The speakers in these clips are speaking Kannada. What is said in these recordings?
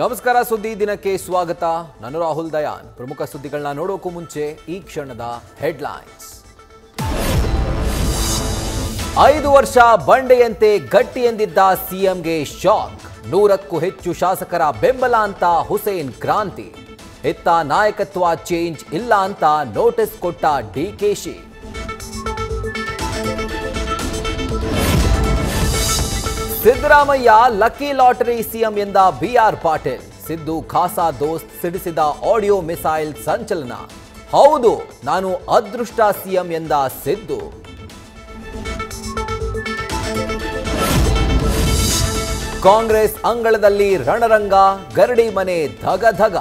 ನಮಸ್ಕಾರ ಸುದ್ದಿ ದಿನಕ್ಕೆ ಸ್ವಾಗತ. ನಾನು ರಾಹುಲ್ ದಯಾನ್. ಪ್ರಮುಖ ಸುದ್ದಿಗಳನ್ನ ನೋಡೋಕು ಮುಂಚೆ ಈ ಕ್ಷಣದ ಹೆಡ್ಲೈನ್ಸ್. 5 ವರ್ಷ ಬಂಡೆಯಂತೆ ಗಟ್ಟಿ ಎಂದಿದ್ದ ಸಿಎಂಗೆ ಶಾಕ್. 100ಕ್ಕೂ ಹೆಚ್ಚು ಶಾಸಕರ ಬೆಂಬಲ ಅಂತ ಹುಸೇನ್ ಕ್ರಾಂತಿ. ಇತ್ತ ನಾಯಕತ್ವ ಚೇಂಜ್ ಇಲ್ಲ ಅಂತ ನೋಟಿಸ್ ಕೊಟ್ಟ DKShi. Siddaramaiah lucky lottery CM ಎಂದ ಬಿಆರ್ ಪಾಟೀಲ್. ಸಿದ್ದು ಖಾಸಾ ದೋಸ್ತ್ ಸಿಡಿಸಿದ ಆಡಿಯೋ ಮಿಸೈಲ್ ಸಂಚಲನ. ಹೌದು, ನಾನು ಅದೃಷ್ಟ ಸಿಎಂ ಎಂದ ಸಿದ್ದು. ಕಾಂಗ್ರೆಸ್ ಅಂಗಳದಲ್ಲಿ ರಣರಂಗ, ಗರಡಿ ಮನೆ ಧಗಧಗ.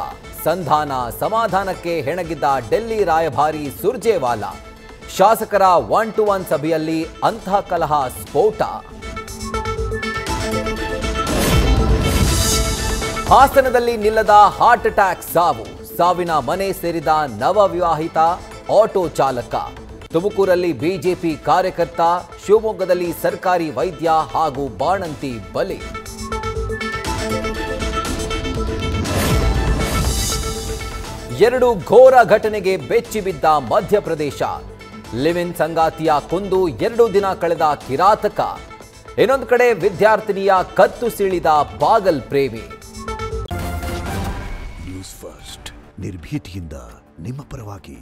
ಸಂಧಾನ ಸಮಾಧಾನಕ್ಕೆ ಹೆಣಗಿದ್ದ ಡೆಲ್ಲಿ ರಾಯಭಾರಿ ಸುರ್ಜೇವಾಲಾ. ಶಾಸಕರ 1-to-1 ಸಭೆಯಲ್ಲಿ ಅಂತಃಕಲಹ ಸ್ಫೋಟ. ಹಾಸನದಲ್ಲಿ ನಿಲ್ಲದ ಹಾರ್ಟ್ ಅಟ್ಯಾಕ್ ಸಾವು. ಸಾವಿನ ಮನೆ ಸೇರಿದ ನವವಿವಾಹಿತ ಆಟೋ ಚಾಲಕ. ತುಮಕೂರಲ್ಲಿ ಬಿಜೆಪಿ ಕಾರ್ಯಕರ್ತ. ಶಿವಮೊಗ್ಗದಲ್ಲಿ ಸರ್ಕಾರಿ ವೈದ್ಯ ಹಾಗೂ ಬಾಣಂತಿ ಬಲಿ. ಎರಡು ಘೋರ ಘಟನೆಗೆ ಬೆಚ್ಚಿಬಿದ್ದ ಮಧ್ಯಪ್ರದೇಶ. ಲಿವ್-ಇನ್ ಸಂಗಾತಿಯ ಕೊಂದು 2 ದಿನ ಕಳೆದ ಕಿರಾತಕ. ಇನ್ನೊಂದು ಕಡೆ ವಿದ್ಯಾರ್ಥಿನಿಯ ಕತ್ತು ಸೀಳಿದ ಪಾಗಲ್ ಪ್ರೇಮಿ. ನ್ಯೂಸ್ ಫಸ್ಟ್, ನಿರ್ಭೀತಿಯಿಂದ ನಿಮ್ಮ ಪರವಾಗಿ.